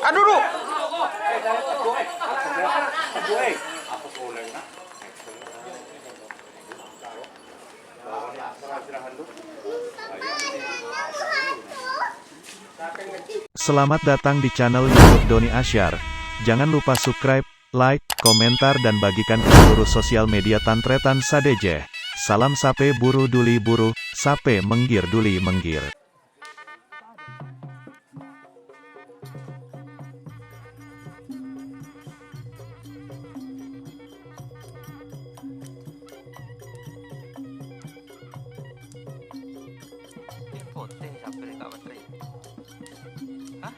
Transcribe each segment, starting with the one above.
Aduh, duh. Selamat datang di channel YouTube Doni Asyar. Jangan lupa subscribe, like, komentar dan bagikan ke seluruh sosial media Tantretan Sadejeh. Salam sape buru duli buru, sape menggir duli menggir. Pote sampai dekat baterai. Hah?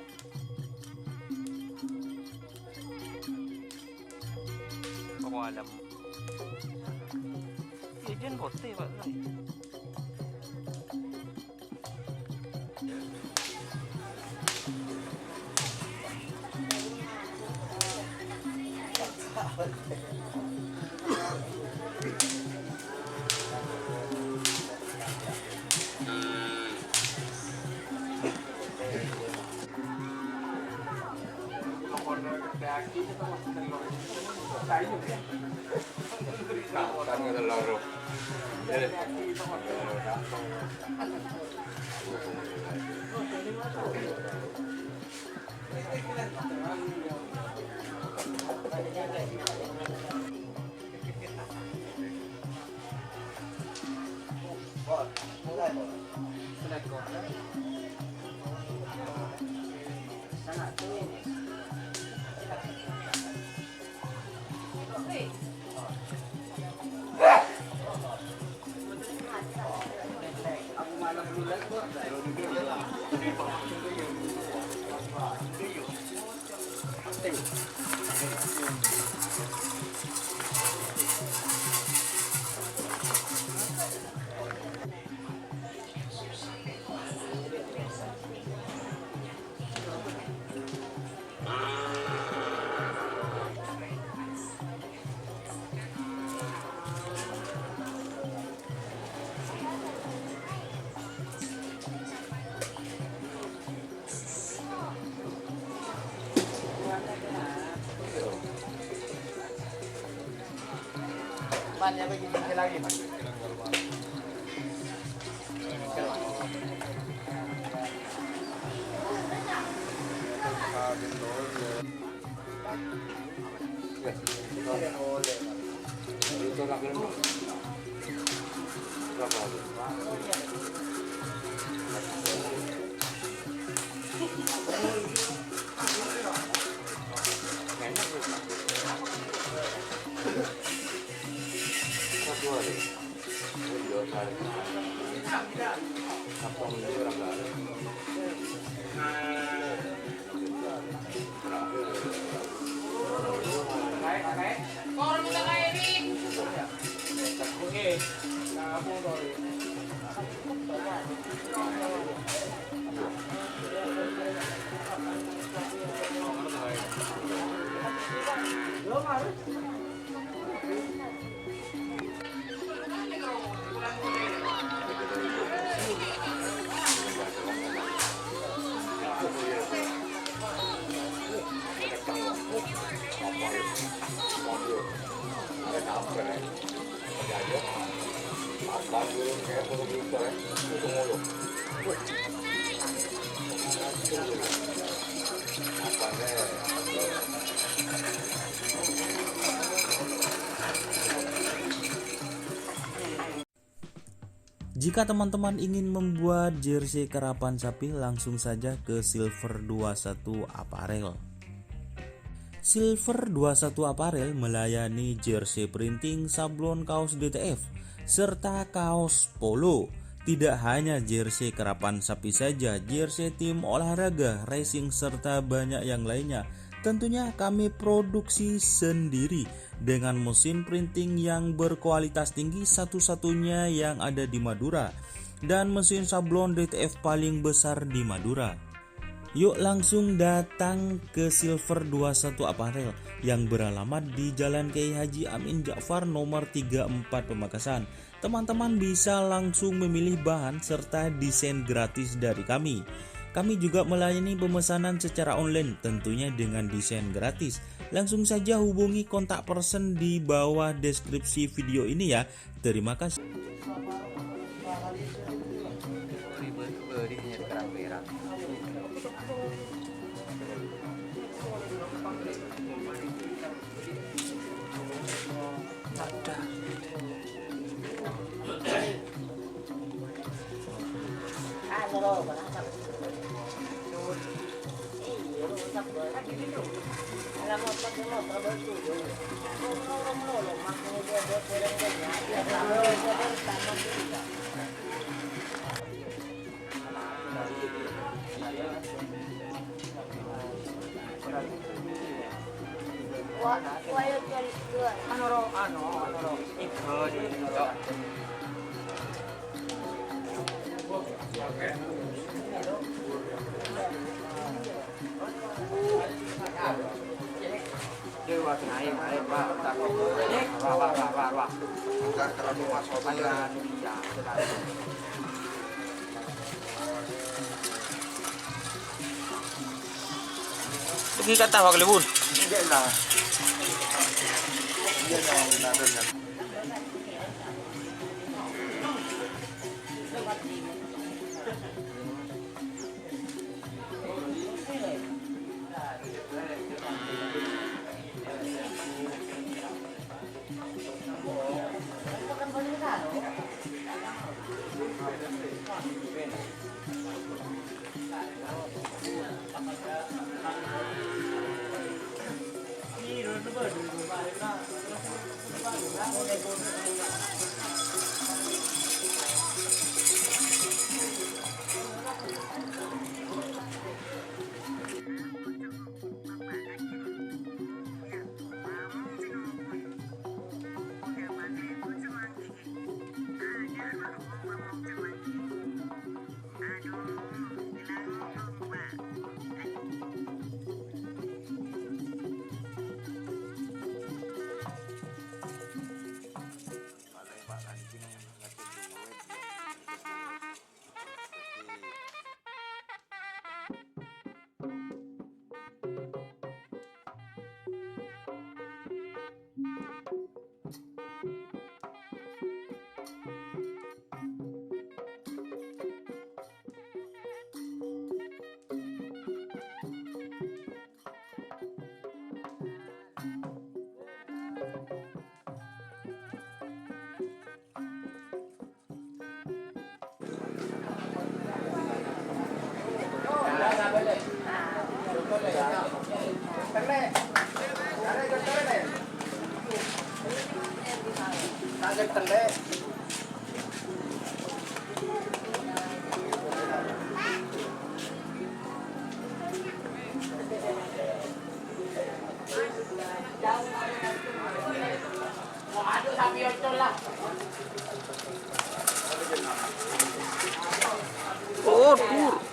Oh alam. Dia pote baterai. Bannya begini lagi, Mas. Jika teman-teman ingin membuat jersey karapan sapi, langsung saja ke Silver 21 Apparel. Silver 21 Apparel melayani jersey printing, sablon kaos DTF, serta kaos polo. Tidak hanya jersey karapan sapi saja, jersey tim olahraga, racing, serta banyak yang lainnya. Tentunya kami produksi sendiri dengan mesin printing yang berkualitas tinggi, satu-satunya yang ada di Madura, dan mesin sablon DTF paling besar di Madura. Yuk langsung datang ke Silver 21 Apparel yang beralamat di Jalan Kiai Haji Amin Ja'far nomor 34 Pamekasan. Teman-teman bisa langsung memilih bahan serta desain gratis dari kami. Kami juga melayani pemesanan secara online, tentunya dengan desain gratis. Langsung saja hubungi kontak person di bawah deskripsi video ini ya. Terima kasih. Beri kerang merah. Pergi kata Pak Lebun. Oh, tur.